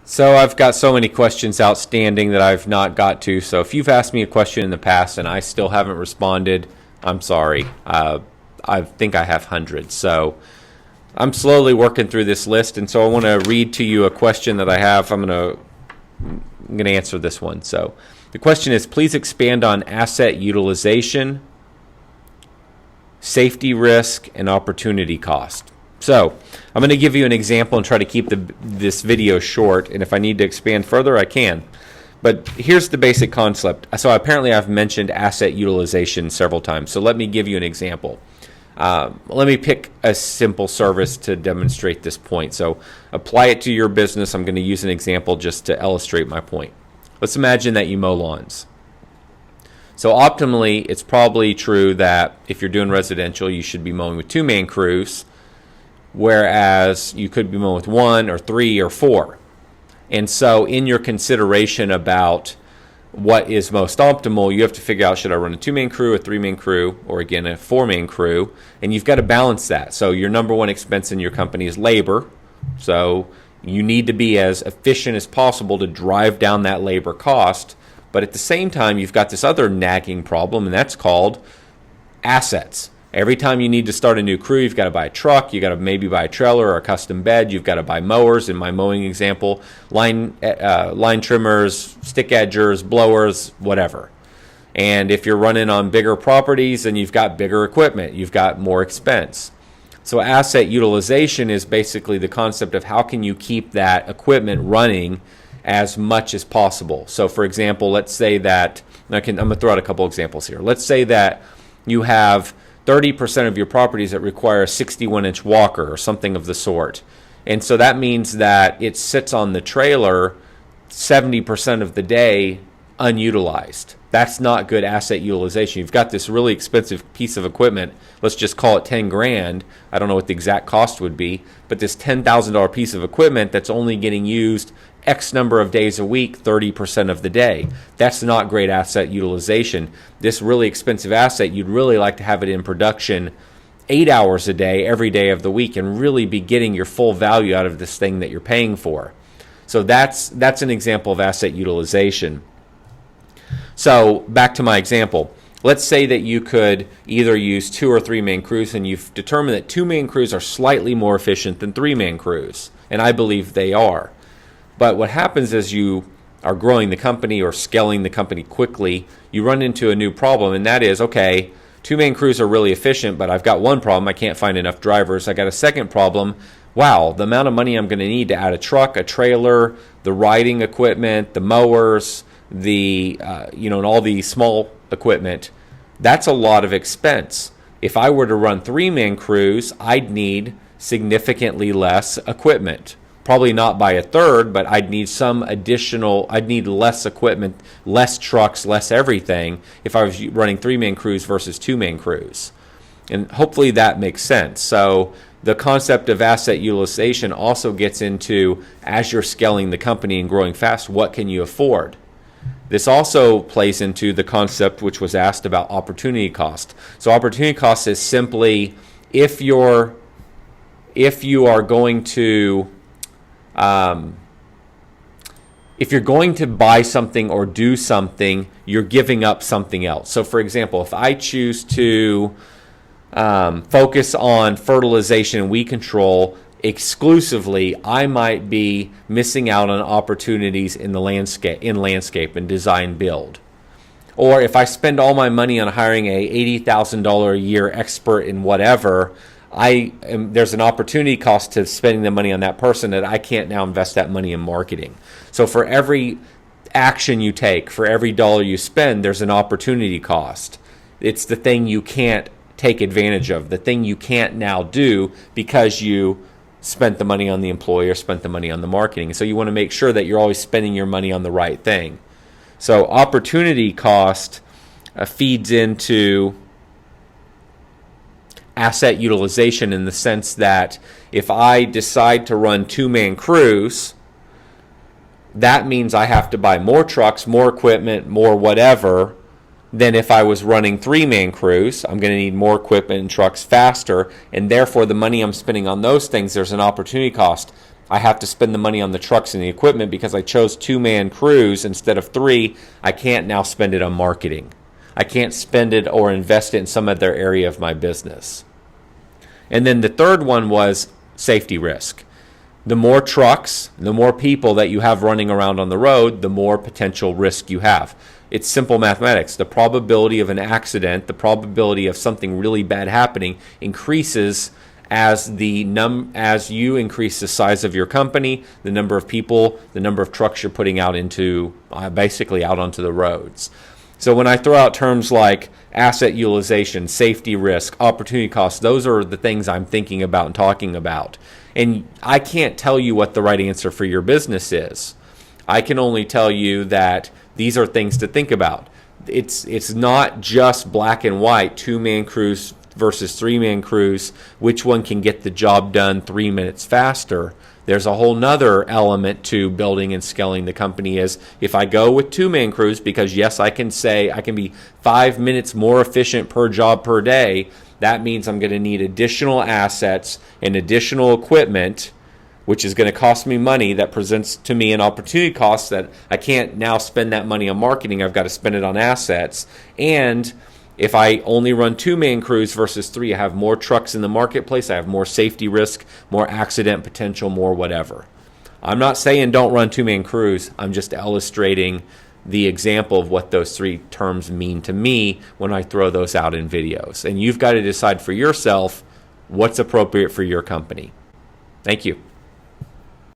So I've got so many questions outstanding that I've not got to. So if you've asked me a question in the past and I still haven't responded, I'm sorry. I think I have hundreds. So I'm slowly working through this list, and so I want to read to you a question that I have. I'm going to answer this one. So the question is, please expand on asset utilization, safety risk, and opportunity cost. So I'm going to give you an example and try to keep this video short, and if I need to expand further, I can. But here's the basic concept. So apparently I've mentioned asset utilization several times, so let me give you an example. Let me pick a simple service to demonstrate this point. So apply it to your business. I'm going to use an example just to illustrate my point. Let's imagine that you mow lawns. So optimally, it's probably true that if you're doing residential, you should be mowing with 2-man crews, whereas you could be mowing with 1 or 3 or 4. And so in your consideration about what is most optimal, you have to figure out, should I run a 2-man crew, a 3-man crew, or again, a 4-man crew? And you've got to balance that. So your number one expense in your company is labor. So you need to be as efficient as possible to drive down that labor cost. But at the same time, you've got this other nagging problem, and that's called assets. Every time you need to start a new crew, you've got to buy a truck, you've got to maybe buy a trailer or a custom bed, you've got to buy mowers, in my mowing example, line trimmers, stick edgers, blowers, whatever. And if you're running on bigger properties, then you've got bigger equipment, you've got more expense. So asset utilization is basically the concept of how can you keep that equipment running as much as possible. So for example, let's say that, I'm going to throw out a couple examples here. Let's say that you have 30% of your properties that require a 61-inch walker or something of the sort. And so that means that it sits on the trailer 70% of the day unutilized. That's not good asset utilization. You've got this really expensive piece of equipment. Let's just call it 10 grand. I don't know what the exact cost would be, but this $10,000 piece of equipment that's only getting used X number of days a week, 30% of the day. That's not great asset utilization. This really expensive asset, you'd really like to have it in production 8 hours a day, every day of the week, and really be getting your full value out of this thing that you're paying for. So that's an example of asset utilization. So back to my example. Let's say that you could either use 2 or 3-man crews, and you've determined that 2-man crews are slightly more efficient than 3-man crews, and I believe they are. But what happens as you are growing the company or scaling the company quickly, you run into a new problem, and that is, okay, 2-man crews are really efficient, but I've got one problem. I can't find enough drivers. I got a second problem. Wow, the amount of money I'm going to need to add a truck, a trailer, the riding equipment, the mowers, and all the small equipment, that's a lot of expense. If I were to run 3-man crews, I'd need significantly less equipment. Probably not by a third, but I'd need I'd need less equipment, less trucks, less everything if I was running 3-man crews versus 2-man crews. And hopefully that makes sense. So the concept of asset utilization also gets into, as you're scaling the company and growing fast, what can you afford? This also plays into the concept which was asked about opportunity cost. So opportunity cost is simply if you are going to if you're going to buy something or do something, you're giving up something else. So for example, if I choose to focus on fertilization and weed control exclusively, I might be missing out on opportunities in landscape and design build. Or if I spend all my money on hiring a $80,000 a year expert in whatever, there's an opportunity cost to spending the money on that person that I can't now invest that money in marketing. So for every action you take, for every dollar you spend, there's an opportunity cost. It's the thing you can't take advantage of, the thing you can't now do because you spent the money on the employee or spent the money on the marketing. So you want to make sure that you're always spending your money on the right thing. So opportunity cost feeds into asset utilization in the sense that if I decide to run 2-man crews, that means I have to buy more trucks, more equipment, more whatever than if I was running 3-man crews. I'm going to need more equipment and trucks faster, and therefore the money I'm spending on those things, there's an opportunity cost. I have to spend the money on the trucks and the equipment because I chose 2-man crews instead of 3. I can't now spend it on marketing. I can't spend it or invest it in some other area of my business. And then the third one was safety risk. The more trucks, the more people that you have running around on the road, the more potential risk you have. It's simple mathematics. The probability of an accident, the probability of something really bad happening increases as you increase the size of your company, the number of people, the number of trucks you're putting out into basically out onto the roads. So when I throw out terms like asset utilization, safety risk, opportunity cost, those are the things I'm thinking about and talking about. And I can't tell you what the right answer for your business is. I can only tell you that these are things to think about. It's not just black and white, 2-man crews versus 3-man crews, which one can get the job done 3 minutes faster. There's a whole nother element to building and scaling the company is if I go with 2-man crews, because yes, I can say I can be 5 minutes more efficient per job per day, that means I'm going to need additional assets and additional equipment, which is going to cost me money. That presents to me an opportunity cost that I can't now spend that money on marketing. I've got to spend it on assets. And if I only run 2-man crews versus 3, I have more trucks in the marketplace. I have more safety risk, more accident potential, more whatever. I'm not saying don't run 2-man crews. I'm just illustrating the example of what those 3 terms mean to me when I throw those out in videos. And you've got to decide for yourself what's appropriate for your company. Thank you.